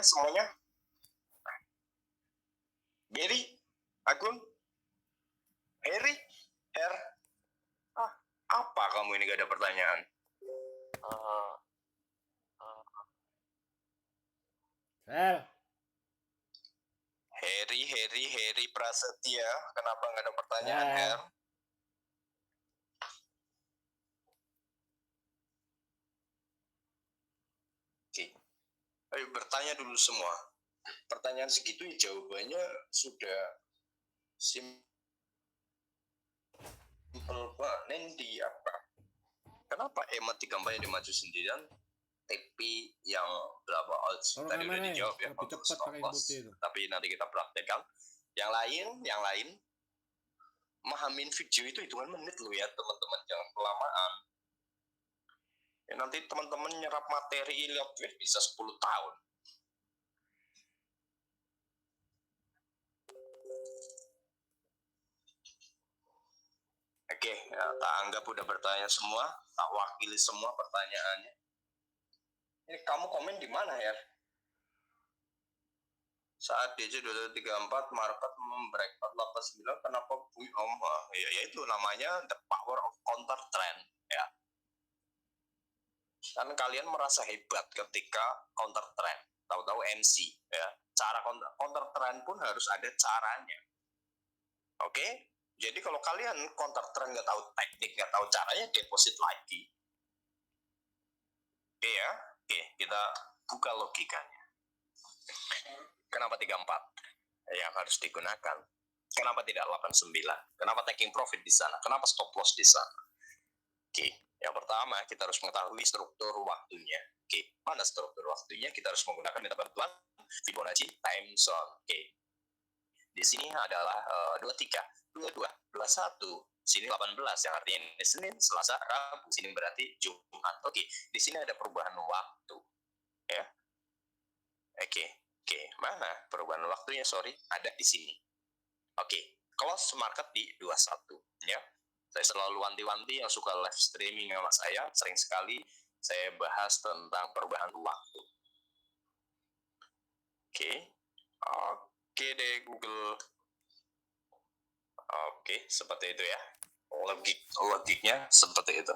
semuanya? Gary, Agun, Harry, Her. Apa kamu ini gak ada pertanyaan? Harry Prasetya, kenapa gak ada pertanyaan, Her? Oke, ayo bertanya dulu semua. Pertanyaan segitu jawabannya sudah simple banget. Nendi apa? Kenapa Emma 34 yang dimaju sendirian? TP yang berapa odds tadi udah dijawab ya, untuk stop loss. Tapi nanti kita praktekkan. Yang lain mahamin video itu hitungan menit loh ya teman-teman, jangan kelamaan. Ya, nanti teman-teman nyerap materi Elliott Wave bisa 10 tahun. Oke, ya, tak anggap udah bertanya semua, tak wakili semua pertanyaannya. Ini kamu komen di mana ya? Saat DJ 234 market membreak 489, kenapa ya itu namanya the power of counter trend ya. Kan kalian merasa hebat ketika counter trend, tahu-tahu MC ya. Cara counter trend pun harus ada caranya. Oke? Jadi kalau kalian counter trend nggak tahu teknik, nggak tahu caranya, deposit lagi. Oke ya? Oke, kita buka logikanya. Kenapa 34 yang harus digunakan? Kenapa tidak 89? Kenapa taking profit di sana? Kenapa stop loss di sana? Oke, yang pertama kita harus mengetahui struktur waktunya. Oke, mana struktur waktunya? Kita harus menggunakan metode bantuan Fibonacci time zone. Oke, di sini adalah 23, 22, 21. Sini 18 yang artinya ini Senin, Selasa, Rabu. Sini berarti Jumat. Oke, di sini ada perubahan waktu. Ya. Oke, mana perubahan waktunya? Sorry, ada di sini. Oke, close market di 21 ya. Saya selalu wanti-wanti yang suka live streaming sama saya, sering sekali saya bahas tentang perubahan waktu. Oke deh Google. Oke, seperti itu ya. Logiknya seperti itu.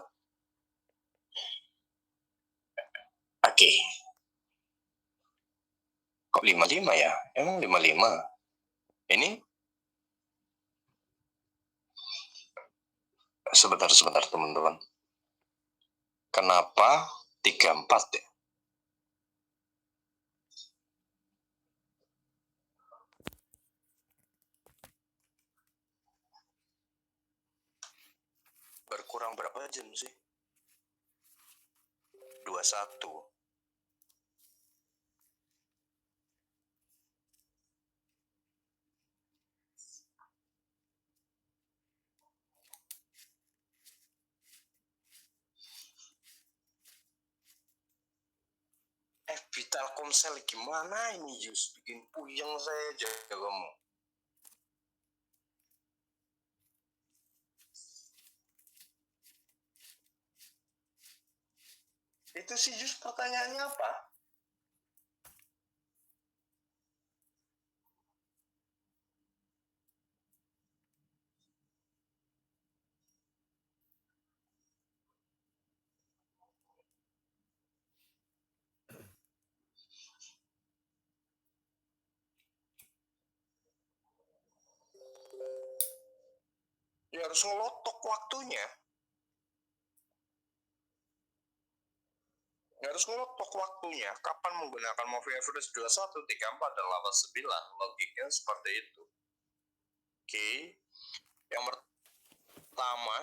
Oke. Kok 55 ya? Emang 55? Ini sebentar teman-teman. Kenapa 34 ya? Berkurang berapa jam sih? 21. Telkomsel gimana ini Yus? Bikin puyeng saya aja kamu. Itu sih Yus pertanyaannya apa? Ya harus ngelotok waktunya. Harus ngelotok waktunya. Kapan menggunakan moving average 21, 34, dan 89. Logiknya seperti itu. Oke. Yang pertama,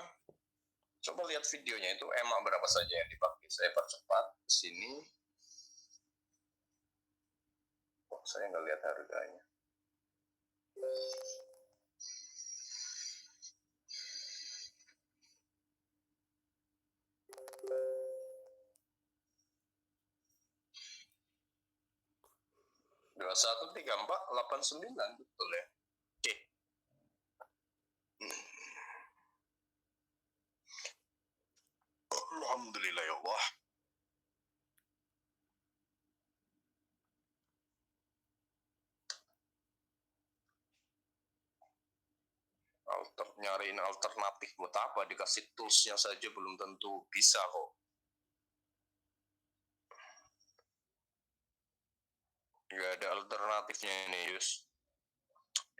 coba lihat videonya itu EMA berapa saja yang dipakai. Saya percepat ke sini. Oh, saya nggak lihat harganya. Dua satu tiga empat 89 betul ya. Oke. Alhamdulillah ya Allah. Nyariin alternatif buat apa? Dikasih toolsnya saja belum tentu bisa kok. Gak ada alternatifnya ini, Yus.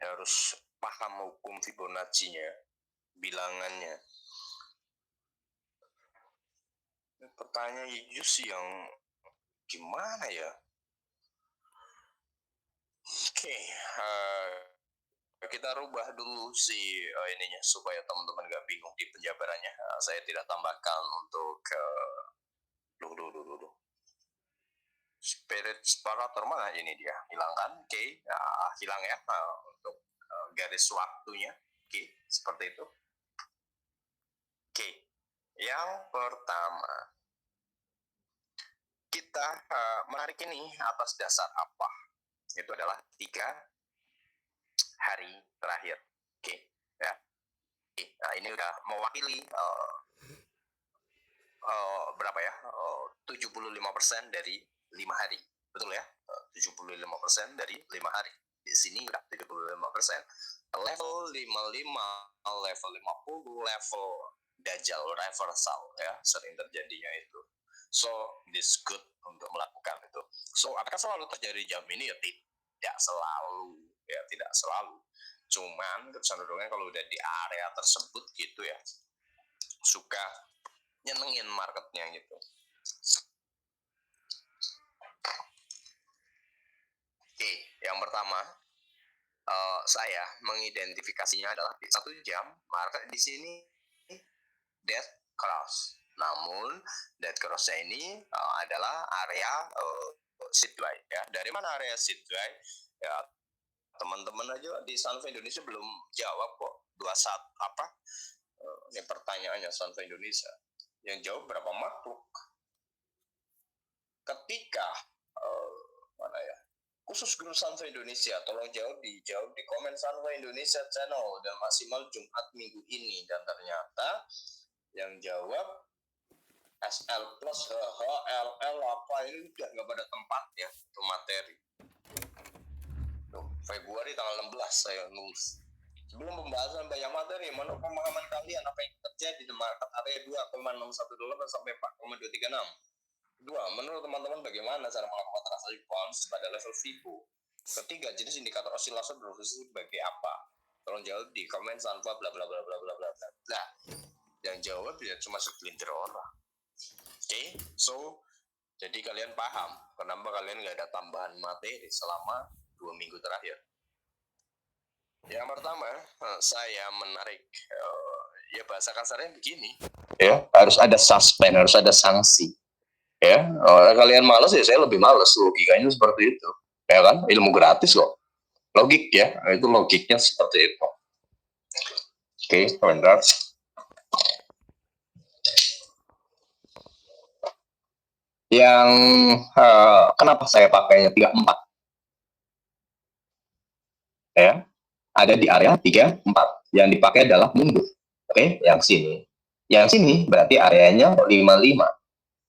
Harus paham hukum Fibonacci-nya, bilangannya. Pertanyaan Yus yang gimana ya? Oke, kita rubah dulu ininya supaya teman-teman gak bingung di penjabarannya. Saya tidak tambahkan untuk spirit separator mana ini dia, hilangkan. Oke. Hilang ya untuk garis waktunya. Oke, seperti itu. Oke, yang pertama kita menarik ini atas dasar apa? Itu adalah 3 hari terakhir. Oke, ya. Oke. Nah, ini udah mewakili berapa ya? 75% dari 5 hari. Betul ya? 75% dari 5 hari. Di sini udah 75%. Level 55, level 50, level Dajjal reversal ya, sering terjadinya itu. So, this good untuk melakukan itu. So, apakah selalu terjadi jam ini? Ya tidak selalu. Ya, tidak selalu. Cuman kecenderungan kalau udah di area tersebut gitu ya, suka nyenengin marketnya gitu. Oke, yang pertama saya mengidentifikasinya adalah di 1 jam market di sini dead cross. Namun dead cross-nya ini adalah area sideway ya. Dari mana area sideway? Ya, teman-teman aja di Sanfa Indonesia belum jawab kok. 21 apa? Ini pertanyaannya Sanfa Indonesia. Yang jawab berapa makhluk? Ketika mana ya? Khusus grup Sanfa Indonesia, tolong dijawab di komen Sanfa Indonesia channel dan maksimal Jumat minggu ini. Dan ternyata yang jawab SL plus HLL apa ini udah nggak pada tempat ya, itu materi. Tuh, Februari tanggal 16 saya nulis. Sebelum pembahasan banyak materi, menurut pemahaman kalian apa yang terjadi di market area 2,618 sampai 4,236? 2. Menurut teman-teman bagaimana cara melakukan transaksi bounce pada level FIBO? Ketiga, jenis indikator osilasi berfungsi sebagai apa? Tolong jawab di komen Sanfa bla bla bla bla bla bla bla. Nah, yang jawab ya cuma segelintir orang. Oke, so jadi kalian paham kenapa kalian nggak ada tambahan materi selama 2 minggu terakhir. Yang pertama, saya menarik ya bahasa kasarnya begini. Ya, harus ada suspend, harus ada sanksi. Ya, kalian malas ya saya lebih malas, logikanya seperti itu. Ya kan, ilmu gratis kok. Logik ya, itu logiknya seperti itu. Oke, sebentar. Yang kenapa saya pakainya 34? Ya, ada di area 34. Yang dipakai adalah mundur. Oke, yang sini. Yang sini berarti areanya 55.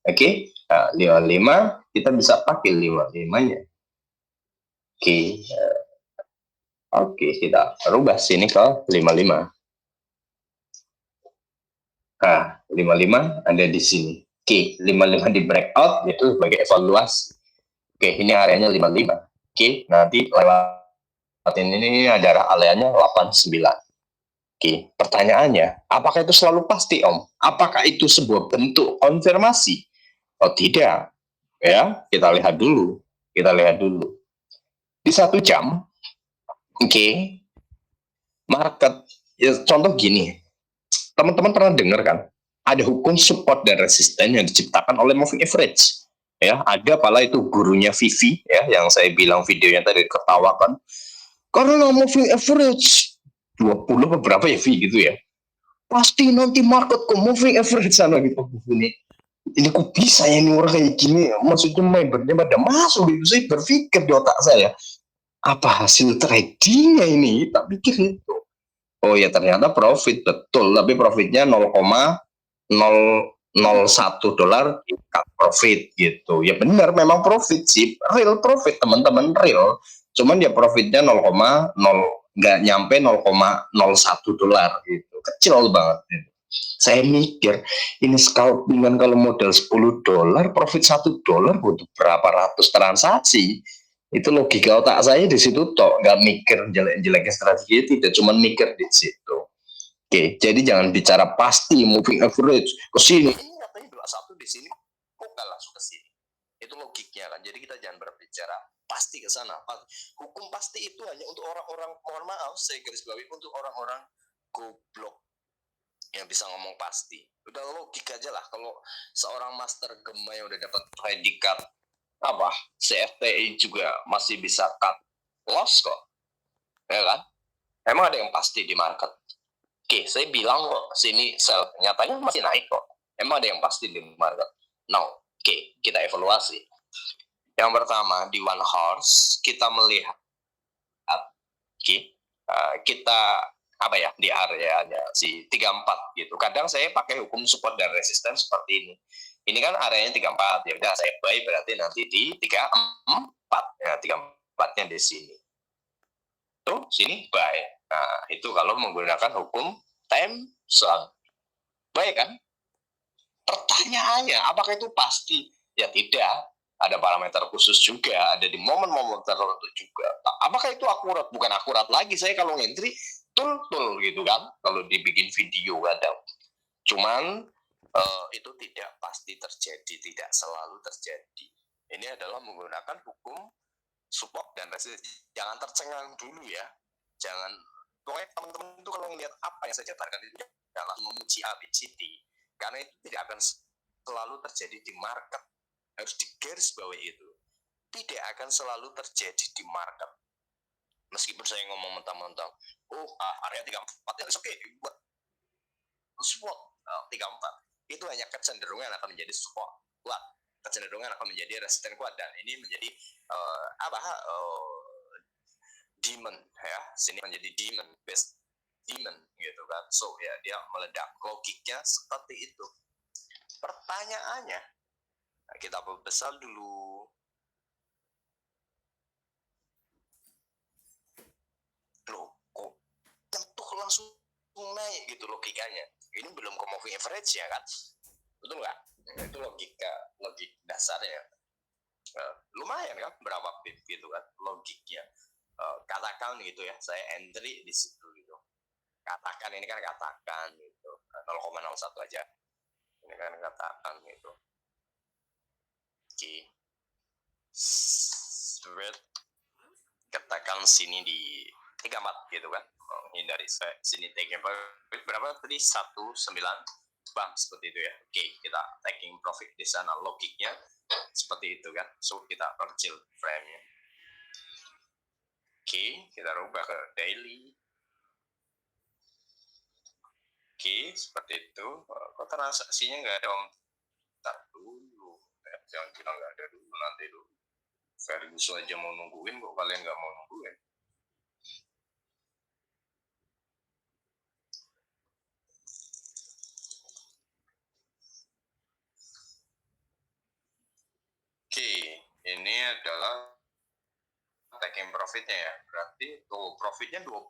Oke, nah, 55 kita bisa pakai 55-nya. Oke, kita rubah sini ke 55. Nah, 55 ada di sini. Oke, 55 di breakout itu sebagai evaluasi. Oke, ini areanya 55. Oke, nanti lewat ini adalah areanya 89. Oke, pertanyaannya, apakah itu selalu pasti, Om? Apakah itu sebuah bentuk konfirmasi? Oh, tidak. Ya, kita lihat dulu. Di 1 jam, oke, market, ya, contoh gini, teman-teman pernah dengar kan? Ada hukum support dan resisten yang diciptakan oleh moving average. Ya, ada pala itu gurunya Vivi ya, yang saya bilang videonya tadi ketawakan. Karena moving average 20 beberapa ya Vi gitu ya. Pasti nanti market ke moving average sana gitu. Ini kok bisa ya ini orang kayak gini, maksudnya membernya pada masuk gitu. Saya berpikir di otak saya, apa hasil tradingnya ini? Tak pikir itu. Oh ya ternyata profit, betul, tapi profitnya 0,001 dolar cut profit gitu. Ya benar memang profit sih, real profit teman-teman, real. Cuman ya profitnya 0,0 nggak nyampe 0,01 dolar gitu, kecil banget gitu. Saya mikir ini scalpingan kalau modal 10 dolar, profit 1 dolar butuh berapa ratus transaksi. Itu logika otak saya di situ toh, nggak mikir jelek-jeleknya strategi, tidak cuma mikir di situ. Oke, jadi jangan bicara pasti moving average ke sini. Ini katanya 21 di sini, kok nggak langsung ke sini? Itu logiknya kan. Jadi kita jangan berbicara pasti ke sana. Hukum pasti itu hanya untuk orang-orang, mohon maaf, saya garis bawahi, untuk orang-orang goblok yang bisa ngomong pasti. Udah logika aja lah. Kalau seorang master gema yang udah dapat predikat apa CFTI juga masih bisa cut loss kok, ya kan? Emang ada yang pasti di market? Oke, saya bilang kok sini sell, nyatanya masih naik kok. Emang ada yang pasti di market? No. Oke, kita evaluasi. Yang pertama di one horse kita melihat, kita apa ya, di areanya si 34 gitu. Kadang saya pakai hukum support dan resistance seperti ini. Ini kan areanya 34, ya udah saya buy berarti nanti di 34. Ya, 34-nya di sini. Tuh, sini buy. Nah, itu kalau menggunakan hukum time zone. Baik kan? Pertanyaannya, apakah itu pasti? Ya tidak. Ada parameter khusus juga, ada di momen-momen tertentu juga. Apakah itu akurat? Bukan akurat lagi. Saya kalau ngentri, tul gitu kan. Kalau dibikin video kadang. Cuman, itu tidak pasti terjadi, tidak selalu terjadi. Ini adalah menggunakan hukum support dan resistance. Jangan tercengang dulu ya. Jangan, pokoknya teman-teman itu kalau melihat apa yang saya jabarkan itu jangan memuji ABCD, karena itu tidak akan selalu terjadi di market. Harus digarisbawahi itu. Tidak akan selalu terjadi di market. Meskipun saya ngomong mentang-mentang, area 34 ya, oke, buat support 34. Itu hanya kecenderungan akan menjadi support kuat, kecenderungan akan menjadi resisten kuat, dan ini menjadi demon ya, sini menjadi demon, best demon gitu kan. So ya, dia meledak. Logiknya seperti itu. Pertanyaannya, kita besar dulu. Loh, kok tentu langsung naik gitu logikanya. Ini belum ke moving average ya kan? Betul nggak? Itu logika dasarnya. Lumayan kan, berapa pip gitu kan logiknya. Katakan gitu ya, saya entry di situ gitu. Katakan ini kan katakan gitu, 0,01 aja. Ini kan katakan gitu. Oke. Katakan sini di 34 gitu kan. Hindari sini taking profit berapa tadi? 19 bang, seperti itu ya. Oke, kita taking profit di sana, logiknya seperti itu kan. So kita perkecil frame-nya. Oke, kita rubah ke daily. Oke, seperti itu. Kok transaksinya nggak ada, om? Ntar dulu. Jangan bilang nggak ada dulu, nanti dulu. Fergus aja mau nungguin, kok kalian nggak mau nungguin? Oke, ini adalah taking profitnya ya. Berarti tuh profitnya 28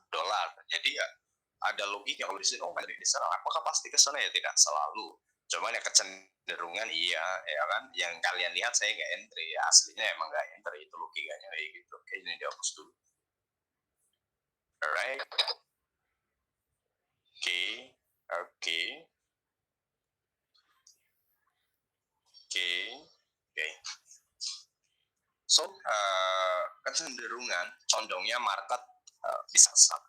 dolar. Jadi ya ada logika kalau di sini, di sana apakah pasti ke sana? Ya tidak selalu. Cuman ya kecenderungan iya, ya kan. Yang kalian lihat saya nggak entry, ya aslinya emang nggak entry, itu logikanya kayak gitu. Oke, ini dihapus dulu. Alright. Oke. So, kecenderungan condongnya market bisa stuck.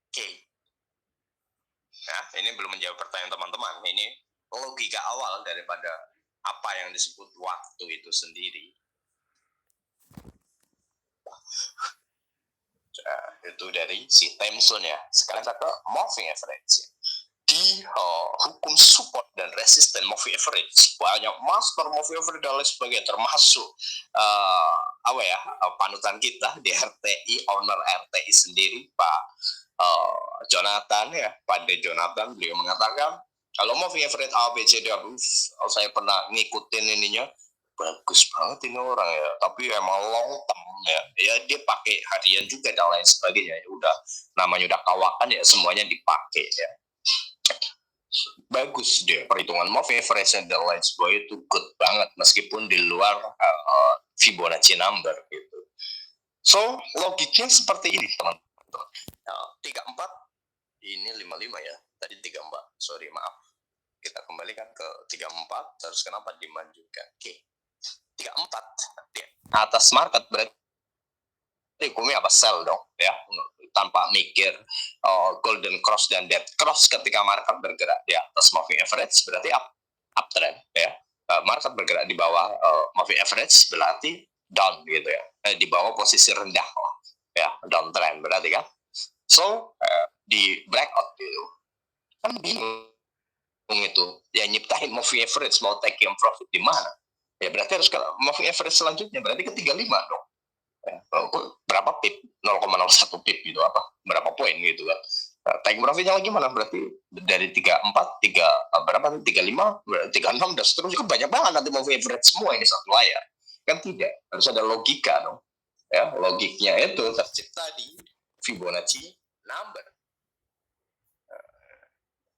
Oke. Nah, ini belum menjawab pertanyaan teman-teman. Ini logika awal daripada apa yang disebut waktu itu sendiri. Itu dari si time zone ya. Sekarang kita ke moving average. Di hukum support dan resisten moving average, banyak master moving average dan lain sebagainya, termasuk panutan kita di RTI, owner RTI sendiri, Pak Jonathan ya, Pak De Jonathan, beliau mengatakan kalau moving average ABCD, saya pernah ngikutin ininya, bagus banget ini orang ya, tapi emang long term ya. Ya dia pakai harian juga dan lain sebagainya. Ya udah namanya udah kawakan ya semuanya dipakai ya. Bagus dia perhitungan moving average dan lain sebagainya itu good banget meskipun di luar Fibonacci number gitu. So logiknya seperti ini teman-teman. 34 ini 55 ya. Tadi 34. Sorry maaf. Kita kembalikan ke 34 terus kenapa dimajukan? Oke. 34 di atas market berarti hukumnya apa sell dong ya tanpa mikir golden cross dan dead cross ketika market bergerak di atas moving average berarti uptrend ya. Market bergerak di bawah moving average berarti down gitu ya. Di bawah posisi rendah ya, downtrend berarti kan. So di breakout gitu kan bingung itu ya nyiptain moving average mau taking profit di mana ya, berarti harus ke moving average selanjutnya berarti ke 35 dong ya. Berapa pip 0,01 pip gitu apa berapa poin gitu kan. Taking profitnya lagi mana berarti dari 34 berapa 35 36 dan seterusnya kan banyak banget nanti moving average semua ini satu layar kan. Tidak, harus ada logika dong ya. Logiknya itu tercipta di Fibonacci number.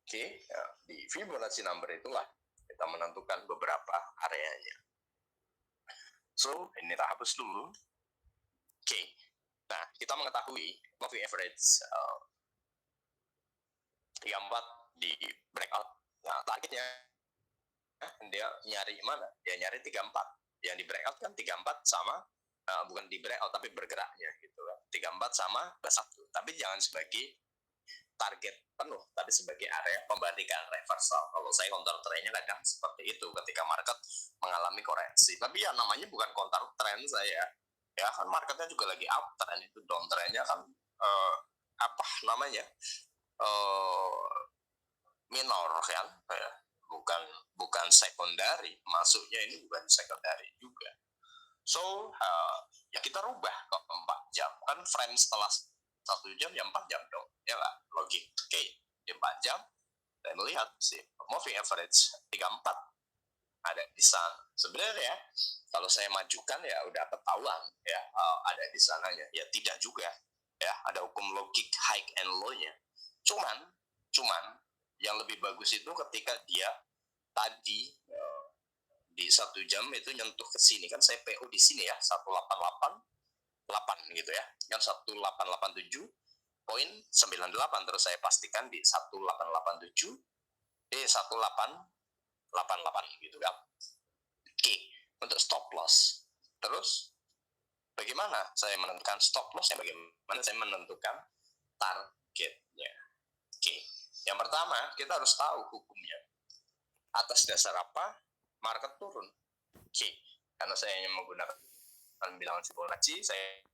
Oke, ya, di Fibonacci number itulah kita menentukan beberapa areanya. So, ini kita hapus dulu. Oke, nah kita mengetahui moving average 34 di breakout. Nah, targetnya dia nyari mana? Dia nyari 34. Yang di breakout kan 34 sama bukan di breakout tapi bergeraknya gitu kan. 34 sama 21. Tapi jangan sebagai target penuh, tapi sebagai area pembalikan reversal. Kalau saya counter trendnya kadang seperti itu ketika market mengalami koreksi. Tapi ya namanya bukan counter trend saya. Ya kan marketnya juga lagi uptrend, itu downtrendnya kan apa namanya minor kan, ya. Bukan secondary, masuknya ini bukan secondary juga. So ya kita rubah ke 4 jam kan, frame setelah 1 jam ya 4 jam dong ya lah, logik. Oke, di 4 jam saya melihat si moving average 34 ada di sana. Sebenarnya kalau saya majukan ya udah ketahuan ya ada di sananya. Ya tidak juga ya, ada hukum logik high and low-nya. Cuman yang lebih bagus itu ketika dia tadi di 1 jam itu nyentuh ke sini kan, saya PO di sini ya 1888 gitu ya, yang 1887.98 terus saya pastikan di 1887 1888 gitu kan. Oke, untuk stop loss. Terus bagaimana saya menentukan stop loss? Bagaimana saya menentukan targetnya? Oke, yang pertama kita harus tahu hukumnya. Atas dasar apa market turun? Oke, karena saya ingin menggunakan bilangan Fibonacci, saya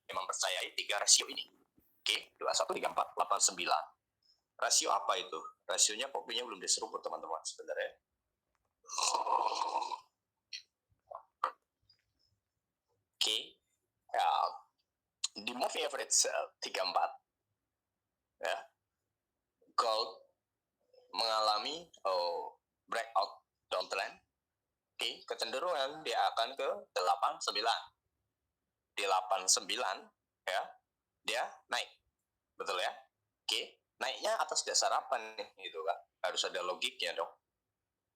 mempercayai 3 rasio ini. Oke, 21, 34, 89. Rasio apa itu? Rasionya kopinya belum diseruput teman-teman sebenarnya. Oke, di moving average 34 ya, gold mengalami breakout downtrend. Oke, kecenderungan dia akan ke 89. Di 89 ya, dia naik. Betul ya? Oke, naiknya atas dasar apa nih gitu kan? Harus ada logiknya dong.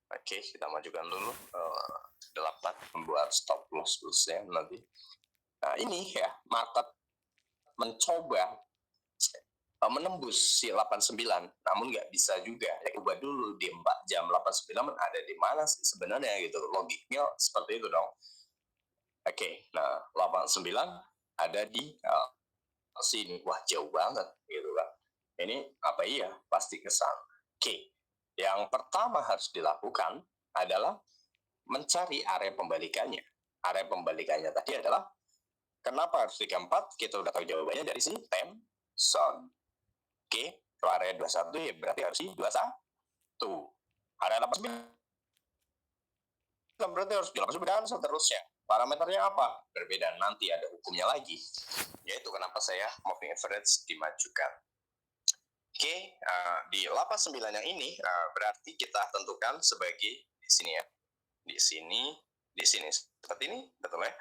Oke, kita majukan dulu 8 membuat stop loss-nya nanti. Nah, ini ya, market mencoba menembus si 89, namun nggak bisa juga. Ya, ubah dulu di 4 jam 89 ada di mana sih sebenarnya gitu. Logiknya seperti itu dong. Oke, nah 89 ada di sini. Wah, jauh banget gitu kan. Ini apa iya? Pasti kesana. Oke, yang pertama harus dilakukan adalah mencari area pembalikannya. Area pembalikannya tadi adalah, kenapa harus 34? Kita udah tahu jawabannya dari sini, time zone. Oke, kalau area 21 ya berarti harus 21. Area 89 berarti harus 89 dan seterusnya. Parameternya apa? Berbeda, nanti ada hukumnya lagi. Yaitu kenapa saya moving average dimajukan. Oke, di 89 yang ini berarti kita tentukan sebagai di sini ya. Di sini di sini seperti ini, betul ya?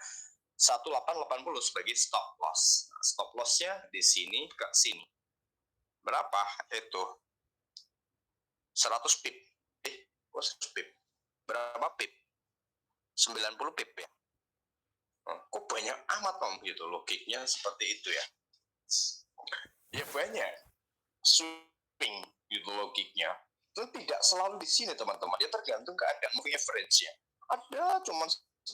1880 sebagai stop loss. Nah, stop lossnya di sini ke sini. Berapa itu? 100 pip. 100 pip. Berapa pip? 90 pip ya. Kok banyak amat om gitu, logiknya seperti itu ya. Ya banyak swing gitu logiknya. Itu tidak selalu di sini teman-teman. Ya tergantung keadaan moving average-nya. Ada cuma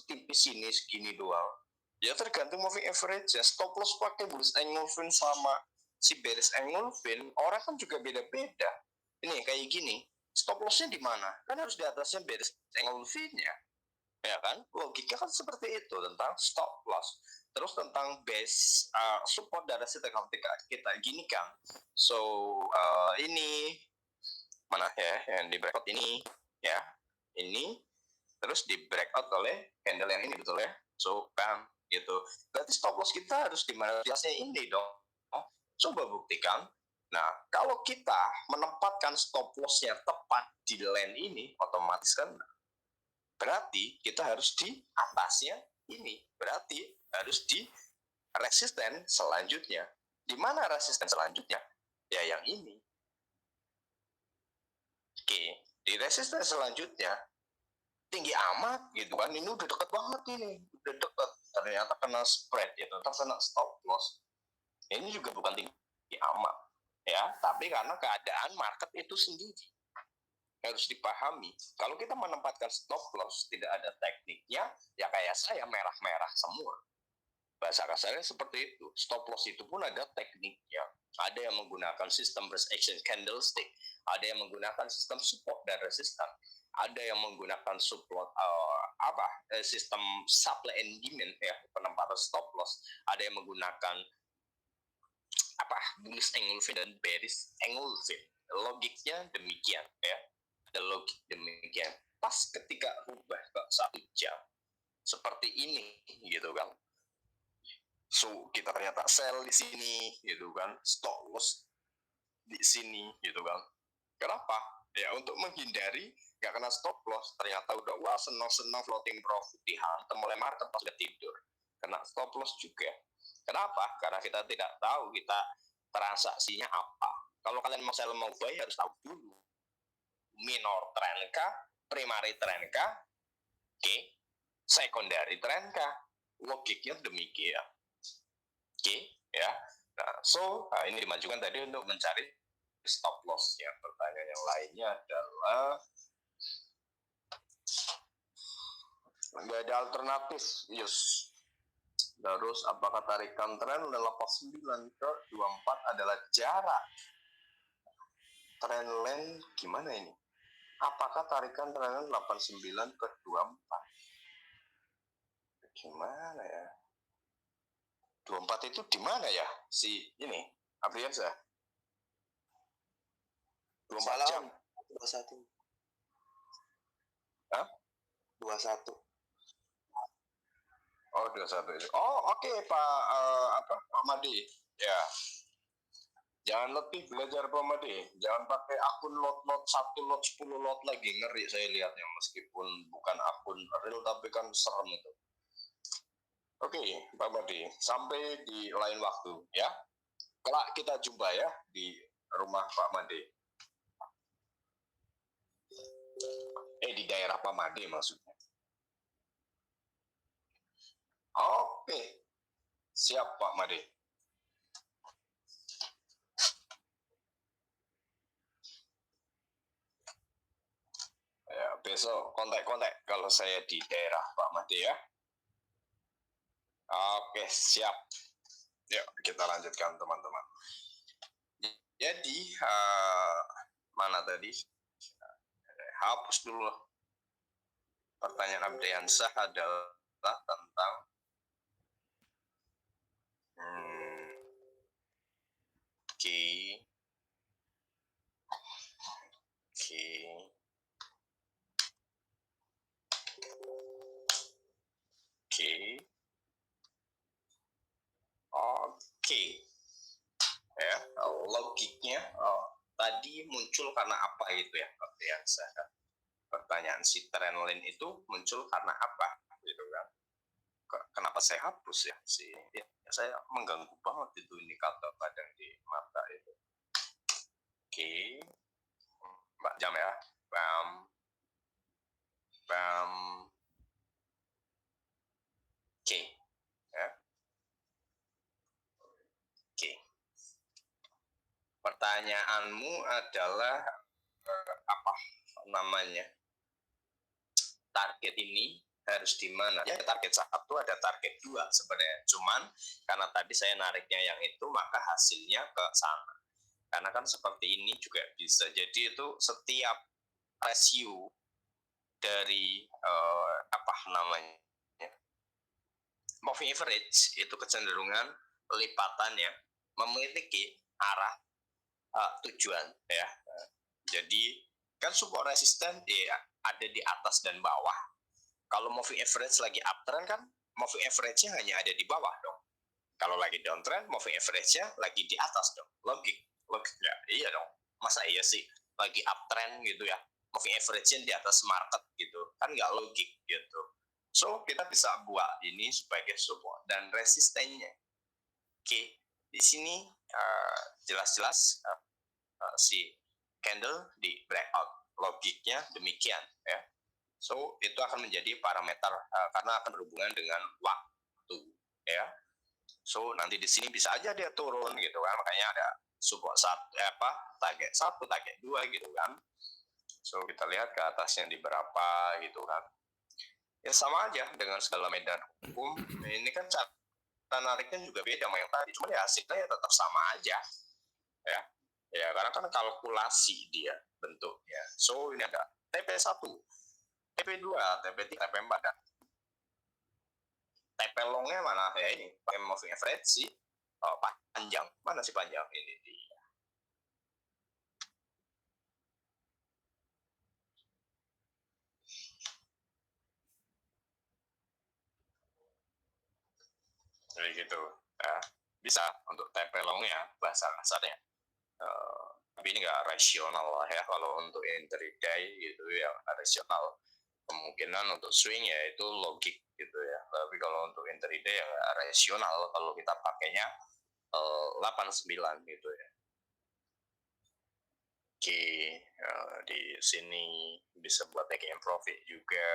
tipis sini segini doang. Ya tergantung moving average-nya. Stop loss pakai bullish engulfing sama si bearish engulfing, orang kan juga beda-beda. Ini kayak gini, stop loss-nya di mana? Kan harus di atasnya bearish engulfing-nya. Ya kan? Logiknya kan seperti itu tentang stop loss. Terus tentang base support dan resistance ketika kita gini kan. So ini mana ya yang di breakout ini ya, ini terus di breakout oleh candle yang ini, betul ya? So bam gitu. Berarti stop loss kita harus di mana? Biasanya ini dong. Coba buktikan. Nah, kalau kita menempatkan stop loss-nya tepat di line ini, otomatis kan berarti kita harus di atasnya ini. Berarti harus di resisten selanjutnya. Di mana resisten selanjutnya? Ya yang ini. Oke, di resisten selanjutnya tinggi amat gitu kan. Ini udah deket banget ini. Udah deket. Ternyata kena spread ya, tetap kena stop loss. Ini juga bukan tinggi amat ya, tapi karena keadaan market itu sendiri harus dipahami. Kalau kita menempatkan stop loss tidak ada tekniknya, ya kayak saya merah-merah semua. Bahasa kasarnya seperti itu. Stop loss itu pun ada tekniknya. Ada yang menggunakan sistem burst action candlestick, ada yang menggunakan sistem support dan resistance, ada yang menggunakan support sistem supply and demand ya, penempatan stop loss, ada yang menggunakan bullish engulfing dan bearish engulfing. Logiknya demikian ya. Ada logik demikian. Pas ketika rubah ke 1 jam seperti ini gitu kan. So kita ternyata sell di sini gitu kan, stop loss di sini gitu kan. Kenapa? Ya untuk menghindari nggak kena stop loss. Ternyata udah wah senang-senang floating profit dihantam oleh market pas udah tidur. Kena stop loss juga. Kenapa? Karena kita tidak tahu kita transaksinya apa. Kalau kalian mau sell mau buy harus tahu dulu minor trend kah, primary trend kah, secondary trend kah. Logiknya demikian. Ya. Nah, so ini dimajukan tadi untuk mencari stop loss ya. Pertanyaan yang lainnya adalah nggak ada alternatif, yes. Terus apakah tarikan tren lepas 9 ke 24 adalah jarak trend line gimana ini? Apakah tarikan tren 89 ke 24? Gimana ya? 24 itu di mana ya? Si ini, Apriansa. 24 jam. 21. Hah? 21. Oh, 21 itu. Oh, oke, Pak Madi. Ya. Jangan letih belajar Pak Madi. Jangan pakai akun lot 1 lot 10 lot lagi. Ngeri saya lihatnya, meskipun bukan akun real tapi kan serem itu. Oke, Pak Madi, sampai di lain waktu ya. Kelak kita jumpa ya di rumah Pak Madi. Di daerah Pak Madi maksudnya. Oke, siap Pak Madi. Ya, besok kontak-kontak kalau saya di daerah Pak Madi ya. Oke, siap. Yuk, kita lanjutkan teman-teman. Jadi, mana tadi? Hapus dulu. Pertanyaan Abdiansah adalah tentang Oke. Ya, logiknya tadi muncul karena apa itu ya, Abdiansah? Pertanyaan si trend line itu muncul karena apa? gitu kan. Kenapa saya hapus ya sih ya, saya mengganggu banget itu indikator kadang di mata itu. Oke, Mbak jam ya, bam bam, oke ya, oke. Pertanyaanmu adalah apa namanya, target ini harus di mana? Ya target 1 ada target 2 sebenarnya. Cuman karena tadi saya nariknya yang itu, maka hasilnya ke sana. Karena kan seperti ini juga bisa. Jadi itu setiap rasio dari apa namanya, moving average itu kecenderungan lipatannya memiliki arah tujuan ya. Jadi kan support resisten ya ada di atas dan bawah. Kalau moving average lagi uptrend kan moving average-nya hanya ada di bawah dong. Kalau lagi downtrend moving average-nya lagi di atas dong. Logiknya iya dong. Masa iya sih lagi uptrend gitu ya moving average-nya di atas market gitu, kan nggak logik gitu. So kita bisa buat ini sebagai support dan resistennya. Oke, di sini jelas-jelas si candle di breakout, logiknya demikian ya. So itu akan menjadi parameter karena akan berhubungan dengan waktu ya. So nanti di sini bisa aja dia turun gitu kan, makanya ada support target 1, target 2 gitu kan. So kita lihat ke atasnya di berapa gitu kan. Ya sama aja dengan segala medan hukum. Ini kan cara nariknya juga beda sama yang tadi, cuma ya hasilnya ya tetap sama aja ya. Ya karena kan kalkulasi dia bentuknya. So ini ada TP1, TP2, TP3, TP4 dan TP longnya mana ya, ini pakai moving average sih. Panjang mana sih panjang ini dia. Jadi gitu ya. Bisa untuk TP longnya bahasa kasarnya. Tapi ini nggak rasional lah ya kalau untuk intraday gitu ya, rasional. Kemungkinan untuk swing ya itu logik gitu ya, tapi kalau untuk intraday ya nggak rasional kalau kita pakainya 89 gitu ya. Oke, di sini bisa buat taking profit juga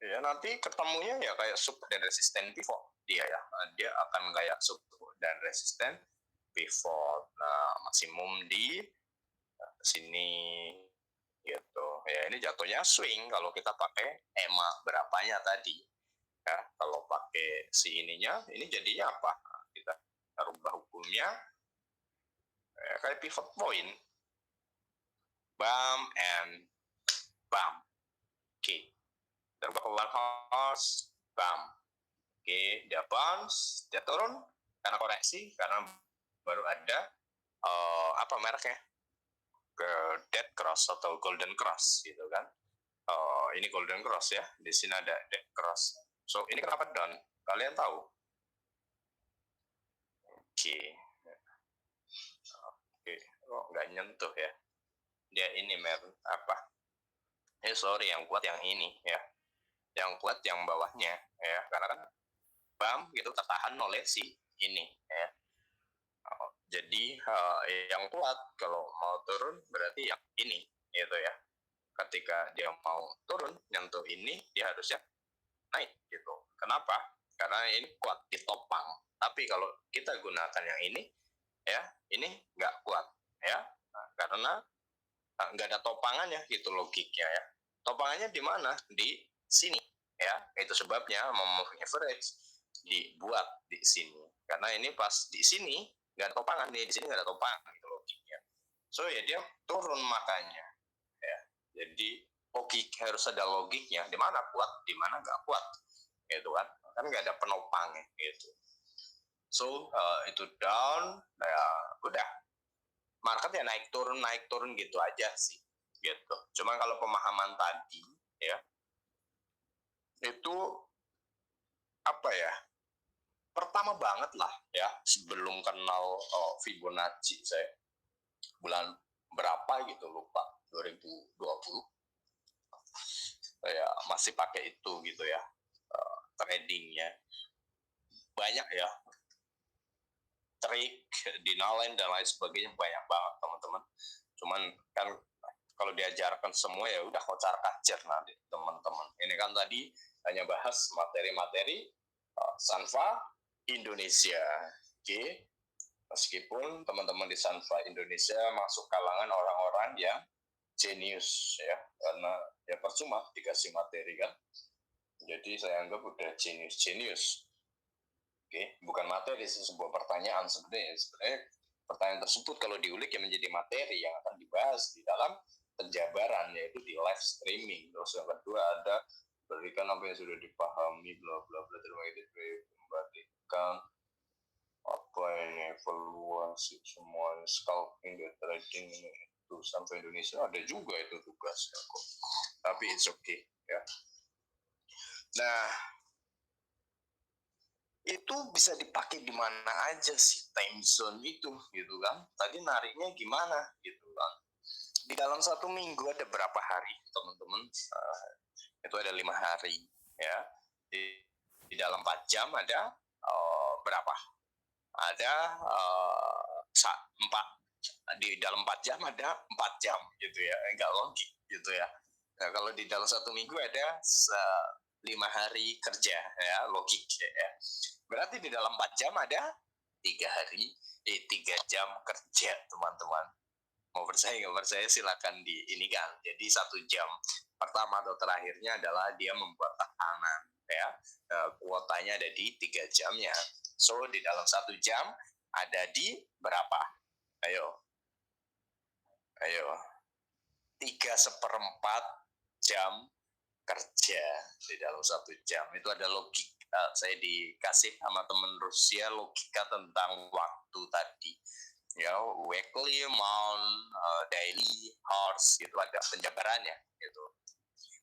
ya. Nanti ketemunya ya kayak support dan resisten pivot dia ya, dia akan kayak support dan resisten pivot. Nah maksimum di sini gitu ya. Ini jatuhnya swing kalau kita pakai EMA berapanya tadi ya. Kalau pakai si ininya ini jadinya apa, kita rubah hukumnya ya, kayak pivot point, bam and bam. Oke, terubah ke one horse, bam. Oke, dia bounce, dia turun karena koreksi, karena baru ada apa mereknya, ke dead cross atau golden cross gitu kan. Ini golden cross ya, di sini ada dead cross. So ini kenapa down, kalian tahu? Oke, nggak nyentuh ya dia ini apa sorry, yang kuat yang ini ya, yang kuat yang bawahnya ya, karena kan bam gitu tertahan oleh si ini ya. Jadi yang kuat kalau mau turun berarti yang ini gitu ya. Ketika dia mau turun nyentuh ini, dia harusnya naik gitu. Kenapa? Karena ini kuat ditopang. Tapi kalau kita gunakan yang ini ya, ini nggak kuat ya. Nah, karena nggak ada topangannya gitu logiknya ya. Topangannya di mana? Di sini ya. Itu sebabnya moving average dibuat di sini. Karena ini pas di sini nggak ada topangan nih, di sini nggak ada topangan gitu logiknya. So ya dia turun makanya ya. Jadi logik harus ada logiknya, di mana kuat, di mana nggak kuat gitu kan nggak ada penopangnya gitu. So itu down ya udah, market ya naik turun gitu aja sih gitu. Cuma kalau pemahaman tadi ya itu apa ya, pertama banget lah ya sebelum kenal Fibonacci, saya bulan berapa gitu lupa, 2020 ya masih pakai itu gitu ya, tradingnya banyak ya, trik, denial dan lain sebagainya banyak banget teman-teman. Cuman kan kalau diajarkan semua ya udah kocar kacir nanti teman-teman. Ini kan tadi hanya bahas materi-materi Sanfa Indonesia. Oke. Meskipun teman-teman di Sanfa Indonesia masuk kalangan orang-orang yang jenius ya, karena ya percuma dikasih materi kan. Jadi saya anggap udah jenius. Oke, bukan materi, sebuah pertanyaan sebenarnya. Sebenarnya pertanyaan tersebut kalau diulik ya menjadi materi yang akan dibahas di dalam penjabaran, yaitu di live streaming. Terus yang kedua ada berikan apa yang sudah dipahami, bla bla bla, terima kasih kembalikan apa ini evaluasi semuanya, scalping dan trading itu sampai Indonesia ada juga itu tugasnya kok. Tapi it's okay ya. Nah, itu bisa dipakai di mana aja sih time zone itu gitu kan. Tadi nariknya gimana gitu kan. Di dalam satu minggu ada berapa hari teman-teman? Itu ada 5 hari ya. Di dalam 4 jam ada berapa? Ada 4, di dalam 4 jam ada 4 jam gitu ya. Enggak logik gitu ya. Nah, kalau di dalam satu minggu ada 5 hari kerja ya, logik ya. Berarti di dalam 4 jam ada 3 jam kerja teman-teman. Mau percaya nggak percaya silakan di ini kan. Jadi 1 jam pertama atau terakhirnya adalah dia membuat tekanan ya. Kuotanya ada di 3 jamnya. So di dalam 1 jam ada di berapa? Ayo 3/4 jam kerja di dalam 1 jam. Itu ada logik. Saya dikasih sama teman Rusia logika tentang waktu tadi ya, weekly, month, daily, hours gitu, ada penjabarannya gitu.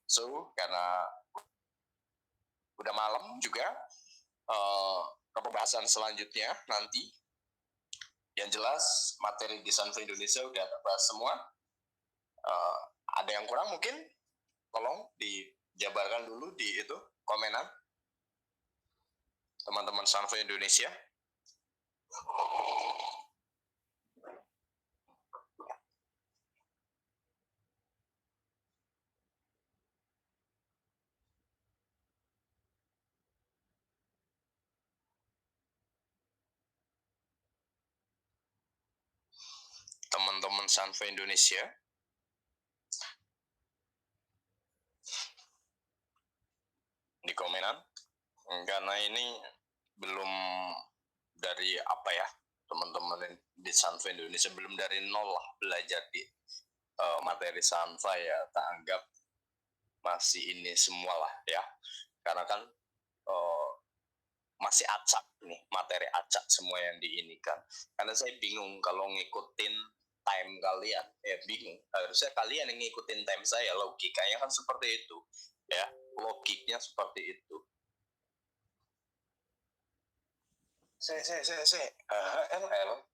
So karena udah malam juga, ke pembahasan selanjutnya nanti yang jelas materi di Sanfa Indonesia udah terbahas semua. Ada yang kurang mungkin tolong dijabarkan dulu di itu komenan teman-teman Sanfa Indonesia. Teman-teman Sanfa Indonesia, di komenan, karena ini belum dari apa ya, teman-teman di Sanfa Indonesia belum dari nol lah belajar di materi Sanfa ya, tak anggap masih ini semua lah ya, karena kan masih acak nih, materi acak semua yang diinikan. Karena saya bingung kalau ngikutin time kalian, bingung. Harusnya kalian yang ngikutin time saya, logikanya kan seperti itu ya, logiknya seperti itu. HLL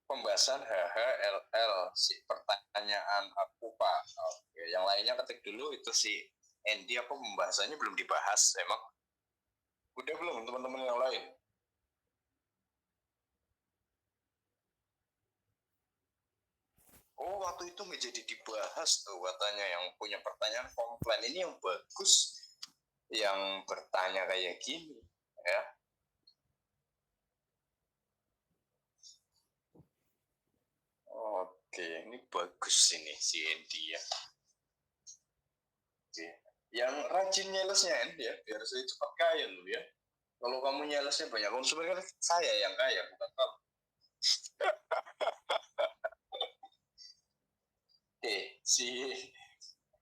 pembahasan HHLL si pertanyaan aku Pak. Oke, yang lainnya ketik dulu itu si Andy, apa pembahasannya belum dibahas emang? Udah belum teman-teman yang lain? Oh, waktu itu nggak jadi dibahas tuh katanya, yang punya pertanyaan komplain. Ini yang bagus yang bertanya kayak gini ya. Oke, ini bagus ini si Andy ya. Oke. Yang rajin nyalesnya Andy ya, biar saya cepat kaya dulu ya. Kalau kamu nyalesnya banyak konsumen kan saya yang kaya, bukan kamu. Si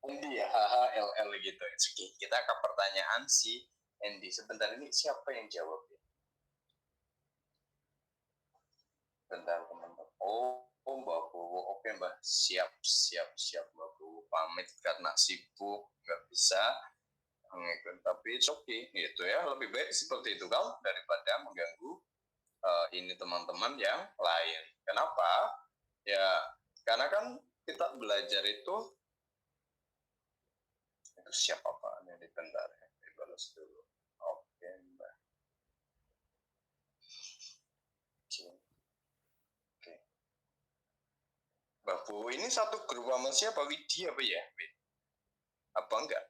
Andy ya, HHLL gitu. Oke, kita ke pertanyaan si Andy. Sebentar, ini siapa yang jawab ya? Bentar teman-teman. Oh, Mbak Bowo. Oke Mbak, siap Mbak Bowo. Pamit karena sibuk, nggak bisa ngikut. Tapi it's okay, gitu ya. Lebih baik seperti itu kan, daripada mengganggu ini teman-teman yang lain. Kenapa? Ya, karena kan kita belajar itu siapa Pak? Ini bentar ya, dibalas dulu. Oke, Mbak. Oke. Mbak Bu, ini satu grup sama siapa? Widya apa ya? Apa enggak?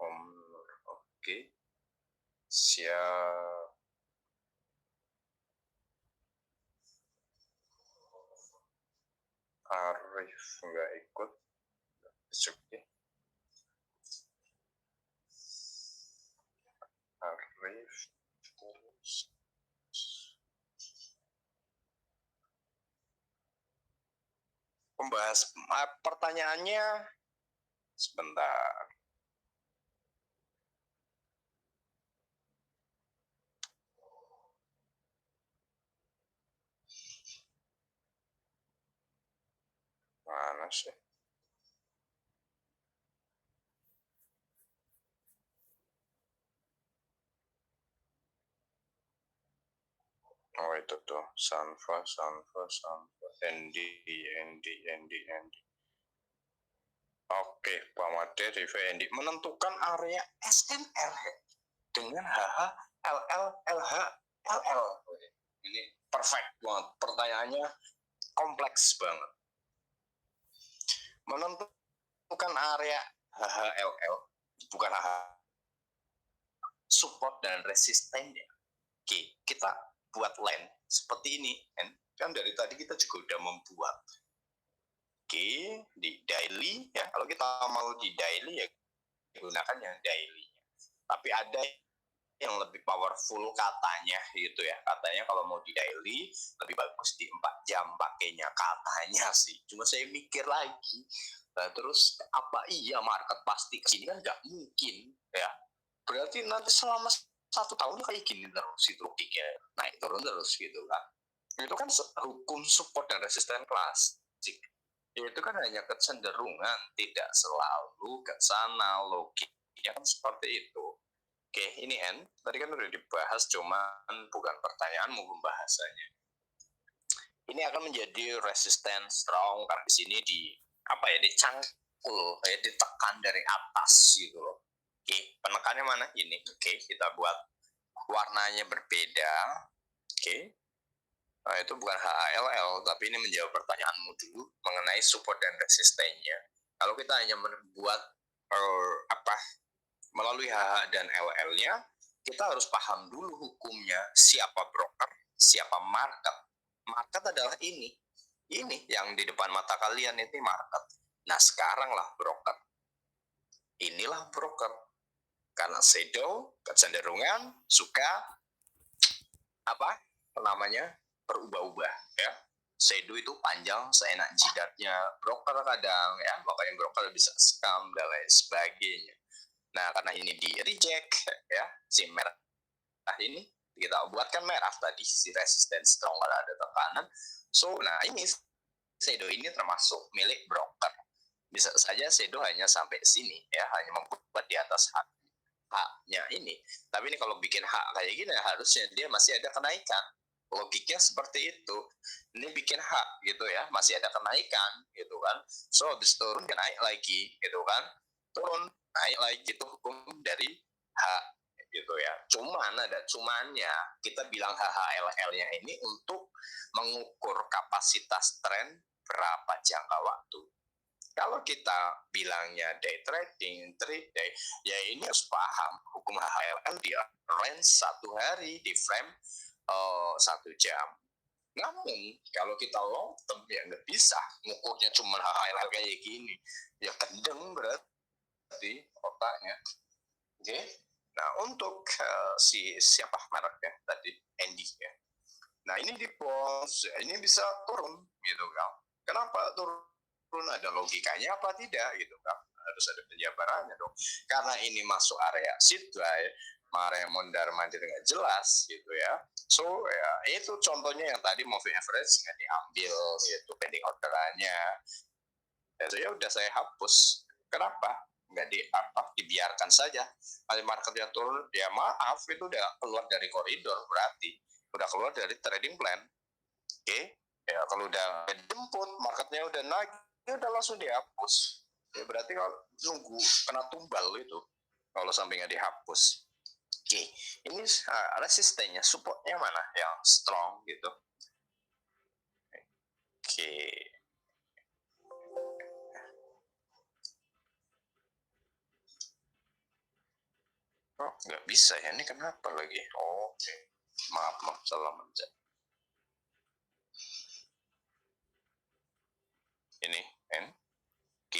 Om Nur, oke. Siap. Arif enggak ikut. Oke. Arif terus. Pembahas pertanyaannya sebentar. Mana sih? Oh itu tuh, Sanfa. Endi. Oke, Pak Made, Riva, Endi. Menentukan area SMR dengan HH, LL, LH, LL. Ini perfect banget. Pertanyaannya kompleks banget. Menentukan area HHLL, bukan HH, support dan resistennya. Oke, kita buat line seperti ini. Kan dari tadi kita juga udah membuat. Oke, di daily ya. Kalau kita mau di daily ya gunakan yang daily. Tapi ada yang lebih powerful katanya gitu ya. Katanya kalau mau di daily lebih bagus di 4 jam pakainya katanya sih. Cuma saya mikir lagi. Nah, terus apa iya market pasti kesini kan nggak mungkin ya. Berarti nanti selama 1 tahun kayak gini terus itu logiknya naik turun terus gitu kan. Itu kan hukum support dan resisten klasik. Itu kan hanya kecenderungan, tidak selalu ke sana logiknya kan seperti itu. Oke, ini N. Tadi kan udah dibahas, cuman bukan pertanyaanmu pembahasannya. Ini akan menjadi resisten strong karena di sini dicangkul, ditekan dari atas gitu loh. Oke, penekannya mana? Ini. Oke, kita buat warnanya berbeda. Oke. Nah, itu bukan HALL, tapi ini menjawab pertanyaanmu dulu mengenai support dan resistennya. Kalau kita hanya membuat melalui HH dan LL-nya, kita harus paham dulu hukumnya, siapa broker, siapa market. Market adalah ini yang di depan mata kalian itu market. Nah, sekarang lah broker. Inilah broker. Karena shadow, kecenderungan, suka berubah-ubah ya. Shadow itu panjang seenak jidatnya broker kadang ya, makanya broker bisa scam dan lain sebagainya. Nah, karena ini di reject ya, si merah ini kita buatkan merah tadi, si resisten strong kalau ada tekanan. So, nah ini shadow ini termasuk milik broker. Bisa saja shadow hanya sampai sini ya, hanya membuat di atas haknya ini. Tapi ini kalau bikin hak kayak gini harusnya dia masih ada kenaikan. Logiknya seperti itu. Ini bikin hak gitu ya, masih ada kenaikan gitu kan. So habis turun naik lagi gitu kan. Turun naik lagi gitu hukum dari hak gitu ya. Cuman ada cumannya, kita bilang HHLL-nya ini untuk mengukur kapasitas tren berapa jangka waktu. Kalau kita bilangnya day trading, trade day, ya ini harus paham hukum HHLL di range 1 hari, di frame 1 jam. Namun kalau kita long term ya nggak bisa ngukurnya cuma HHLL kayak gini, ya kendeng berarti otaknya. Oke. Nah untuk siapa mereknya tadi, Andy ya. Nah ini di pause, ini bisa turun gitu kan. Kenapa turun? Ada logikanya apa tidak gitu kan, harus ada penjabarannya dong. Karena ini masuk area supply, area mondar mandir nggak jelas gitu ya. So ya itu contohnya yang tadi moving average nggak diambil gitu pending orderannya. Ya udah saya hapus. Kenapa? Nggak dibiarkan saja. Kalau marketnya turun, ya maaf itu udah keluar dari koridor berarti udah keluar dari trading plan. Oke, ya kalau udah jemput marketnya udah naik, ya udah langsung dihapus. Ya berarti kalau nunggu kena tumbal itu kalau sampai nggak dihapus. Oke, ini resistennya, supportnya mana yang strong gitu. Oke. Oh, nggak bisa ya, ini kenapa lagi? Oh, oke. Maaf, salah mencet. Ini, N, K.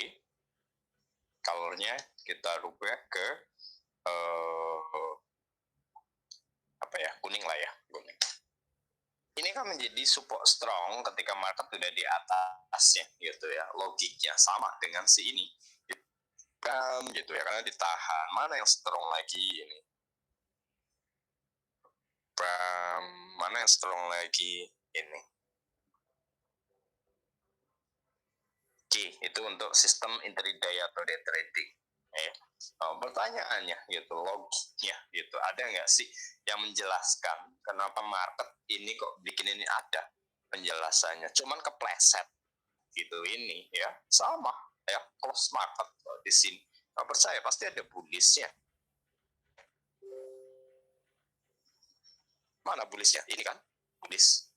Colornya kita rubah ke apa ya, kuning lah ya, kuning. Ini kan menjadi support strong ketika market sudah di atasnya gitu ya, logiknya sama dengan si ini kan gitu ya, karena ditahan. Mana yang strong lagi ini, mana yang strong lagi ini. Oke, itu untuk sistem intraday atau day trading ya. Pertanyaannya gitu, logiknya gitu, ada nggak sih yang menjelaskan kenapa market ini kok bikin ini, ada penjelasannya, cuman kepleset gitu ini ya, sama ya close market di sini. Nggak percaya, pasti ada bullish-nya. Mana bullish-nya? Ini kan bullish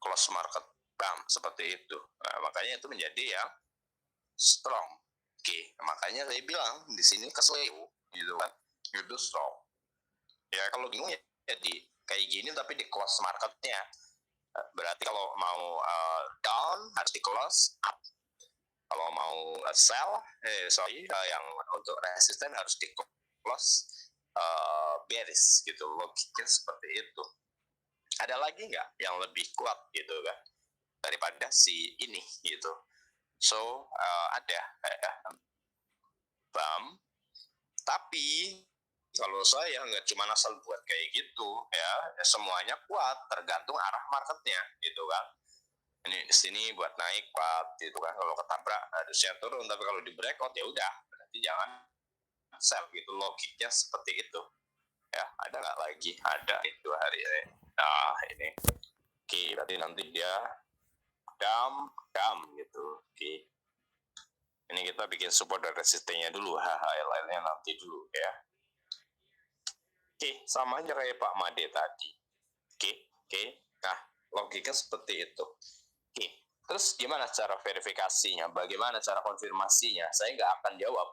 close market, bam, seperti itu. Nah, makanya itu menjadi yang strong. Oke, makanya saya bilang di sini kesleo gitu kan, itu strong. Ya kalau bingung ya di kayak gini tapi di close marketnya. Berarti kalau mau down harus di close up. Kalau mau sell, yang untuk resisten harus di close bearish gitu. Logiknya seperti itu. Ada lagi nggak yang lebih kuat gitu kan daripada si ini gitu? So ada bam, tapi kalau saya nggak cuma asal buat kayak gitu ya, semuanya kuat tergantung arah marketnya gitu kan. Ini di sini buat naik kuat gitu kan, kalau ketabrak harusnya turun, tapi kalau di breakout ya udah berarti jangan sell gitu, logiknya seperti itu ya. Ada nggak lagi? Ada itu hari ini. Nah ini oke, berarti nanti dia dam gitu. Oke, ini kita bikin support dan resistennya dulu, lainnya nanti dulu ya. Oke, sama aja kayak Pak Made tadi. Oke. Nah, logika seperti itu. Oke, terus gimana cara verifikasinya? Bagaimana cara konfirmasinya? Saya nggak akan jawab.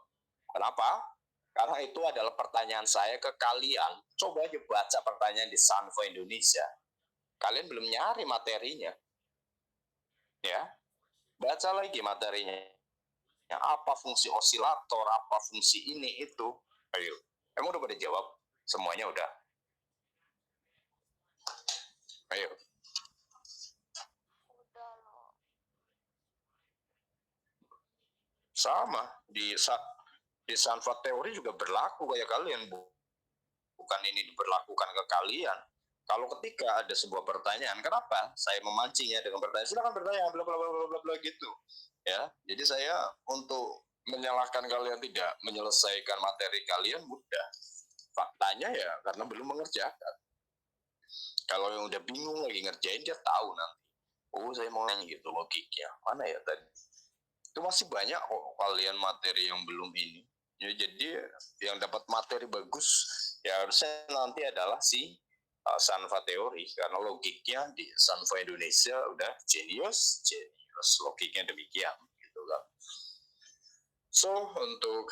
Kenapa? Karena itu adalah pertanyaan saya ke kalian. Coba aja baca pertanyaan di Sanfo Indonesia. Kalian belum nyari materinya. Ya, baca lagi materinya. Apa fungsi osilator, apa fungsi ini, itu. Ayo, emang udah pada jawab? Semuanya udah? Ayo. Sama di Sanford teori juga berlaku kayak kalian, bukan ini diberlakukan ke kalian. Kalau ketika ada sebuah pertanyaan, kenapa saya memancingnya dengan pertanyaan, silakan bertanya, bla bla bla bla bla gitu ya. Jadi saya untuk menyalahkan kalian tidak menyelesaikan materi kalian mudah. Faktanya ya karena belum mengerjakan. Kalau yang udah bingung lagi ngerjain, dia tahu nanti. Oh, saya mau nanya gitu logiknya. Mana ya tadi? Itu masih banyak kok kalian materi yang belum ini. Ya, jadi yang dapat materi bagus ya harusnya nanti adalah si Sanfa teori, karena logiknya di Sanfa Indonesia udah genius, logiknya demikian gitu kan. So untuk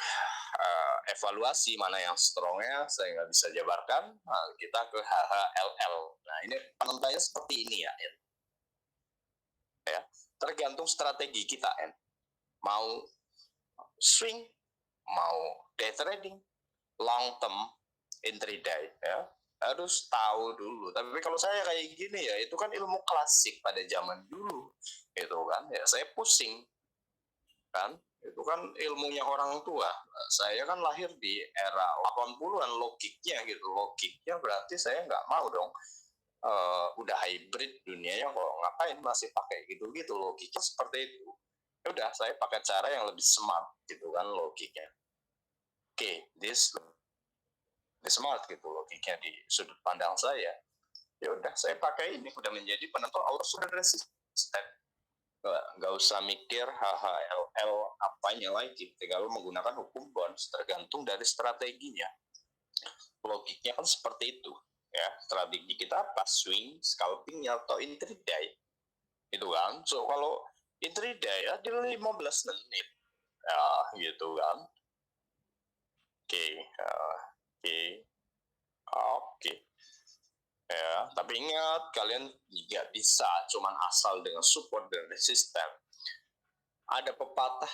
evaluasi mana yang strongnya saya nggak bisa jabarkan. Nah, kita ke HHLL. Nah ini penentanya seperti ini ya. Tergantung strategi kita N. Mau swing, mau day trading, long term, intraday ya, harus tahu dulu. Tapi kalau saya kayak gini ya, itu kan ilmu klasik pada zaman dulu itu kan ya, saya pusing kan, itu kan ilmunya orang tua. Saya kan lahir di era 80-an, logiknya berarti saya nggak mau dong. Udah hybrid dunianya kok, ngapain masih pakai gitu logiknya seperti itu. Udah saya pakai cara yang lebih smart gitu kan logiknya. Oke, this smart gitu logiknya di sudut pandang saya. Ya udah, saya pakai ini udah menjadi penentu auto resisten. Nggak usah mikir HHLL apanya lagi, tinggal menggunakan hukum bonds, tergantung dari strateginya. Logiknya kan seperti itu ya. Strategi kita apa? Swing, scalping, atau intraday itu kan. So kalau intraday ya di 15 menit ya gitu kan. Oke. Ya, tapi ingat kalian tidak bisa cuman asal dengan support dan resisten. Ada pepatah,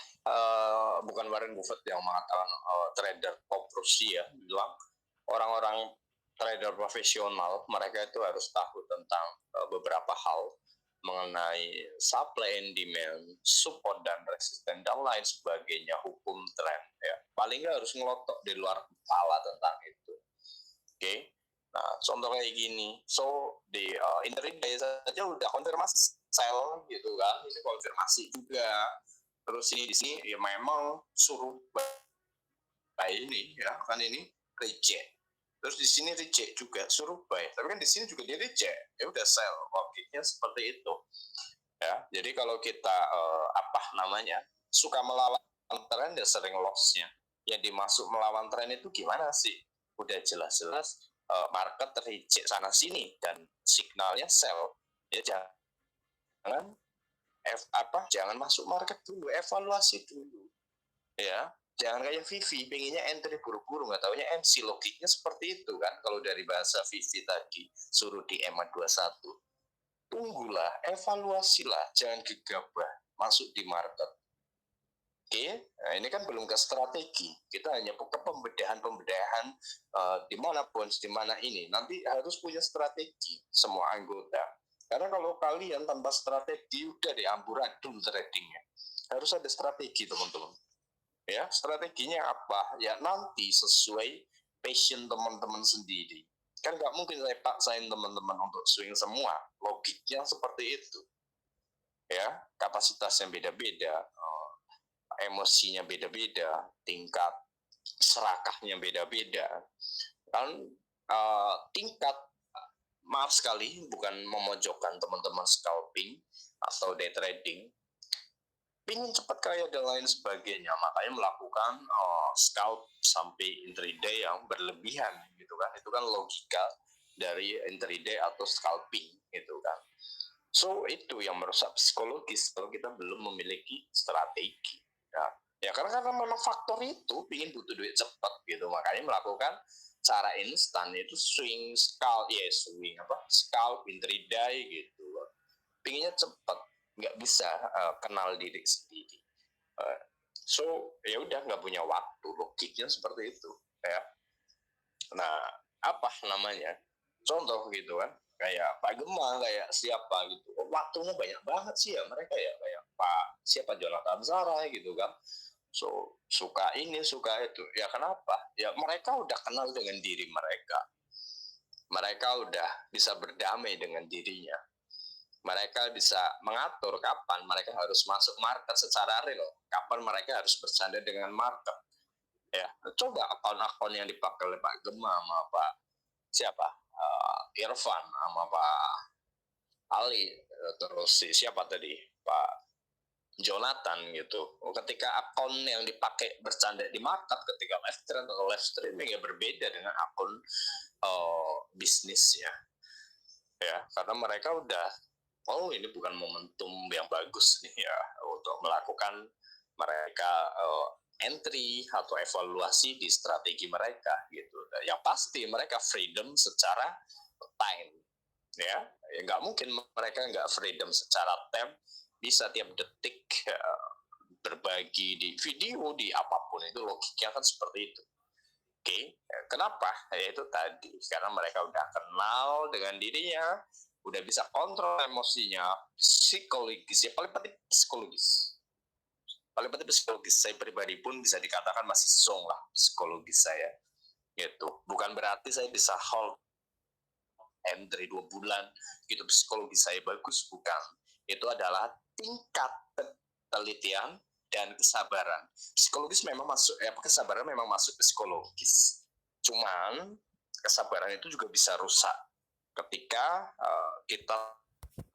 bukan Warren Buffett yang mengatakan, trader top Rusia bilang orang-orang trader profesional mereka itu harus tahu tentang beberapa hal mengenai supply and demand, support dan resisten dan lain sebagainya, hukum tren ya. Paling nggak harus ngelotok di luar kepala tentang itu. Oke. Nah, contoh kayak gini. So, di intraday saja udah konfirmasi sell gitu kan. Ini konfirmasi juga. Terus ini di sini ya memang suruh buy ini ya, kan ini reject. Terus di sini reject juga suruh buy. Tapi kan di sini juga dia reject. Ya udah sell. Logiknya seperti itu. Ya, jadi kalau kita suka melawan tren ya sering loss-nya. Yang dimaksud melawan tren itu gimana sih? Udah jelas-jelas market reject sana sini dan signalnya sell. Ya jangan masuk market dulu, evaluasi dulu. Ya, jangan kayak Vivi, pengennya entry buru-buru, nggak taunya MC. Logiknya seperti itu kan, kalau dari bahasa Vivi tadi, suruh di EMA 21. Tunggulah, evaluasilah, jangan gegabah masuk di market. Oke, nah ini kan belum ke strategi. Kita hanya ke pembedahan di mana bonds, di mana ini. Nanti harus punya strategi semua anggota. Karena kalau kalian tanpa strategi, udah deh amburadul tradingnya. Harus ada strategi, teman-teman. Ya, strateginya apa? Ya nanti sesuai passion teman-teman sendiri. Kan nggak mungkin saya paksain teman-teman untuk swing semua. Logiknya seperti itu. Ya, kapasitasnya beda-beda, emosinya beda-beda, tingkat serakahnya beda-beda. Kan tingkat, maaf sekali, bukan memojokkan teman-teman scalping atau day trading, ingin cepat kaya dan lain sebagainya, makanya melakukan scalp sampai intraday yang berlebihan gitu kan. Itu kan logika dari intraday atau scalping gitu kan. So itu yang merusak psikologis kalau kita belum memiliki strategi ya karena memang faktor itu ingin butuh duit cepat gitu, makanya melakukan cara instan itu swing scalp intraday gitu, pinginnya cepat, nggak bisa kenal diri sendiri. So ya udah nggak punya waktu, logiknya seperti itu ya. Nah, apa namanya, contoh gitu kan, kayak Pak Gema, kayak siapa gitu, waktunya banyak banget sih ya mereka ya, kayak Pak siapa, Jonathan Sarai gitu kan. So suka ini suka itu ya, kenapa ya, mereka udah kenal dengan diri mereka, mereka udah bisa berdamai dengan dirinya, mereka bisa mengatur kapan mereka harus masuk market secara real, kapan mereka harus bersandar dengan market ya. Coba akun-akun yang dipakai oleh Pak Gema sama Pak siapa, Irfan sama Pak Ali, terus siapa tadi, Pak Jonathan gitu. Ketika akun yang dipakai bercanda di market, ketika live trend atau live streaming ya berbeda dengan akun bisnisnya ya, karena mereka udah ini bukan momentum yang bagus nih ya untuk melakukan mereka entry atau evaluasi di strategi mereka gitu. Yang pasti mereka freedom secara time ya nggak mungkin mereka nggak freedom secara time, bisa tiap detik berbagi di video, di apapun itu, logiknya kan seperti itu. Oke, kenapa? Ya itu tadi, karena mereka udah kenal dengan dirinya, udah bisa kontrol emosinya, psikologis, ya paling penting psikologis. Paling penting psikologis. Saya pribadi pun bisa dikatakan masih song lah psikologis saya. Gitu. Bukan berarti saya bisa hold entry 2 bulan gitu psikologi saya bagus, bukan. Itu adalah tingkat penelitian dan kesabaran. Psikologis memang masuk, kesabaran memang masuk psikologis. Cuman kesabaran itu juga bisa rusak ketika kita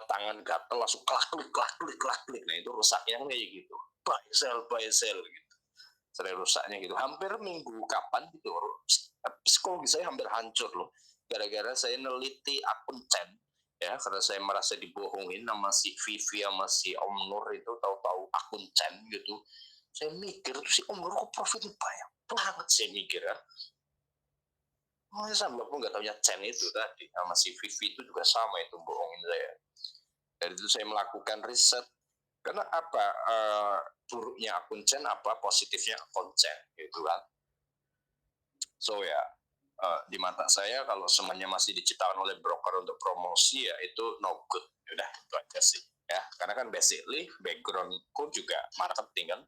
tangan gatel langsung klik, nah itu rusaknya kayak gitu, buy sell gitu, sering rusaknya gitu. Hampir minggu kapan gitu, psikologi saya hampir hancur loh, gara-gara saya neliti akun Chen ya, karena saya merasa dibohongin sama si Vivi sama si Om Nur itu, tahu-tahu akun Chen gitu. Saya mikir tuh si Om Nur kok profitnya banyak banget, saya mikir ya. Oh ya sama, aku nggak tahunya Chen itu tadi sama si Vivi itu juga sama itu bohongin saya. Dari itu saya melakukan riset. Karena apa, buruknya akun Chen apa, positifnya akun Chen gitu kan. So ya, di mata saya kalau semuanya masih diciptakan oleh broker untuk promosi ya itu no good. Udah itu aja sih ya. Karena kan basically backgroundku juga marketing kan,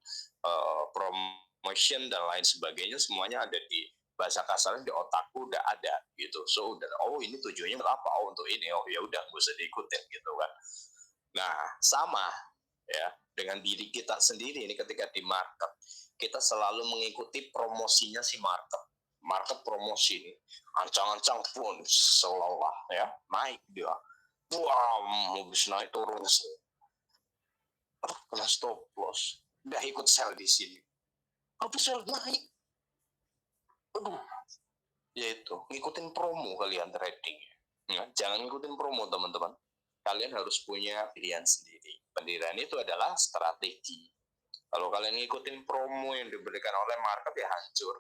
promotion dan lain sebagainya semuanya ada di bahasa kasarnya di otakku udah ada gitu. So udah, oh ini tujuannya apa, oh untuk ini, oh ya udah gak usah diikutin gitu kan. Nah sama ya dengan diri kita sendiri ini, ketika di market kita selalu mengikuti promosinya si market promosi ini, ancang-ancang pun seolah-olah ya naik dia, wah habis naik turun, kena stop loss, udah ikut sell di sini, habis sell naik, aduh, ya itu ngikutin promo kalian trading ya. Jangan ngikutin promo teman-teman, kalian harus punya pilihan sendiri. Pendirian itu adalah strategi. Kalau kalian ngikutin promo yang diberikan oleh market ya hancur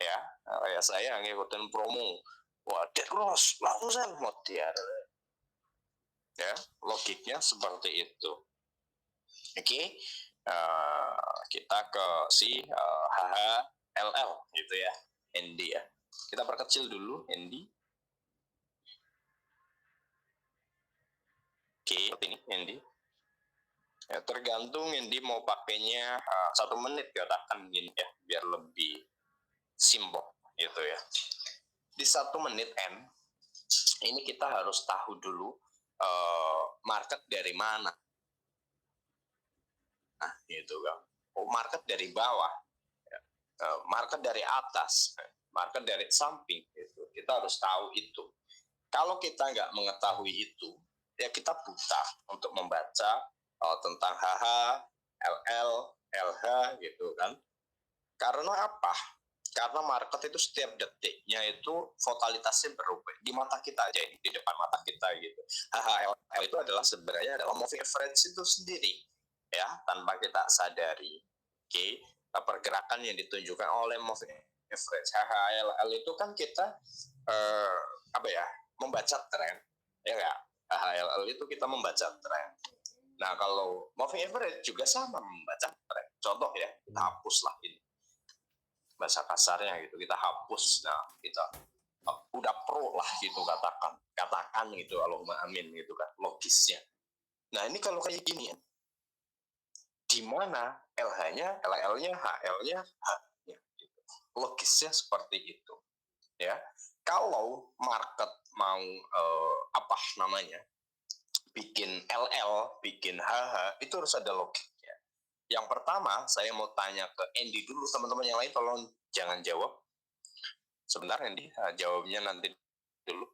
ya. Kayak saya ngikutin promo, wah dead loss langsung saya mutiar ya, logiknya seperti itu. Oke, kita ke si HHLL gitu ya, Andy ya, kita perkecil dulu Andy. Oke, ini Andy ya, tergantung Andy mau pakainya 1 menit katakan gini ya, biar lebih simpel gitu ya. Di 1 menit ini kita harus tahu dulu market dari mana. Nah, gitu kan. Oh, market dari bawah, market dari atas, market dari samping, gitu. Kita harus tahu itu. Kalau kita nggak mengetahui itu, ya kita buta untuk membaca tentang HH, LL, LH, gitu kan. Karena apa? Karena market itu setiap detiknya itu volatilitatsnya berubah di mata kita aja, di depan mata kita gitu. HHLL itu adalah sebenarnya adalah moving average itu sendiri ya, tanpa kita sadari. Oke, pergerakan yang ditunjukkan oleh moving average HHLL itu kan kita apa ya, membaca tren ya nggak. HHLL itu kita membaca tren. Nah kalau moving average juga sama, membaca tren. Contoh ya, kita hapus lah ini bahasa kasarnya gitu, kita hapus. Nah kita udah pro lah gitu, katakan gitu, Allahumma amin gitu kan, logisnya. Nah ini kalau kayak gini ya, di mana LH-nya, LL-nya, HL-nya, H-nya gitu. Logisnya seperti itu ya. Kalau market mau apa namanya, bikin LL, bikin HH, itu harus ada logiknya. Yang pertama, saya mau tanya ke Andy dulu, teman-teman yang lain tolong jangan jawab. Sebentar Andy, jawabnya nanti dulu.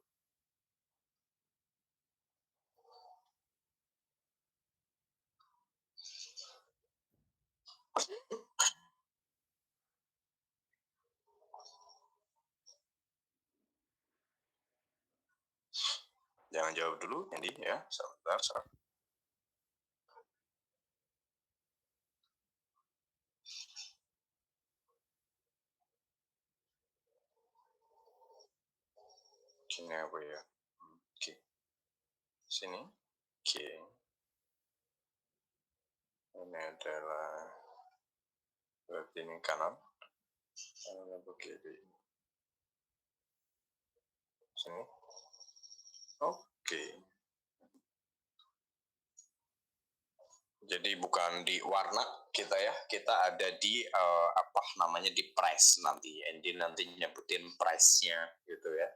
Jangan jawab dulu Andy ya, sebentar. Sini apa ya? Oke. Sini. Oke. Ini adalah berarti ini kanan. Kanan begini. Sini. Oke. Jadi bukan di warna kita ya, kita ada di apa namanya, di price nanti. Andy nanti nyebutin price-nya gitu ya.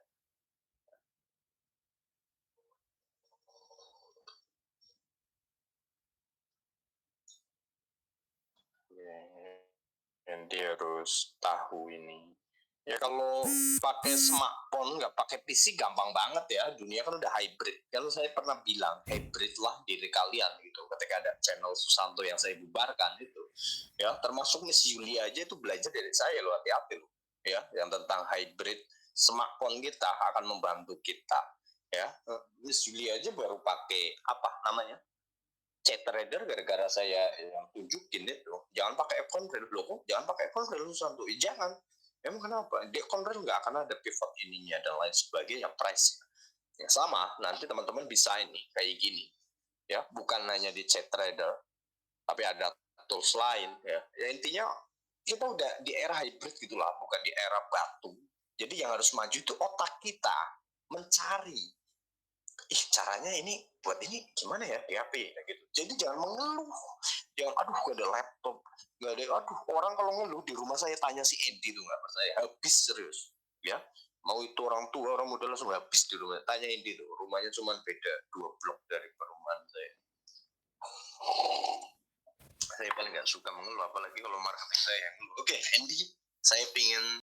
Andy harus tahu ini. Ya kalau pakai smartphone nggak pakai PC gampang banget ya. Dunia kan udah hybrid. Kalau saya pernah bilang hybrid lah diri kalian gitu. Ketika ada channel Susanto yang saya bubarkan itu, ya termasuk Miss Julia aja itu belajar dari saya loh, hati-hati loh. Ya, yang tentang hybrid smartphone kita akan membantu kita. Ya, Miss Julia aja baru pakai apa namanya? Chat trader gara-gara saya yang tunjukin itu. Jangan pakai account real loh, jangan pakai account real Susanto. Jangan. Emang kenapa? Di account real nggak akan ada pivot ininya dan lain sebagainya, price. Ya sama, nanti teman-teman bisa ini kayak gini. Ya, bukan hanya di chat trader, tapi ada tools lain ya. Ya intinya kita udah di era hybrid gitulah, bukan di era batu. Jadi yang harus maju itu otak kita mencari caranya ini buat ini gimana ya di HP gitu. Jadi jangan mengeluh, jangan aduh gak ada laptop, gak ada, aduh orang kalau ngeluh di rumah saya tanya si Edi tuh nggak percaya, habis serius ya. Mau itu orang tua orang muda langsung habis di rumah, tanya Edi tuh, rumahnya cuma beda 2 blok dari perumahan saya. Saya paling nggak suka mengeluh, apalagi kalau marketing saya yang ngeluh. Oke, Andy, saya pingin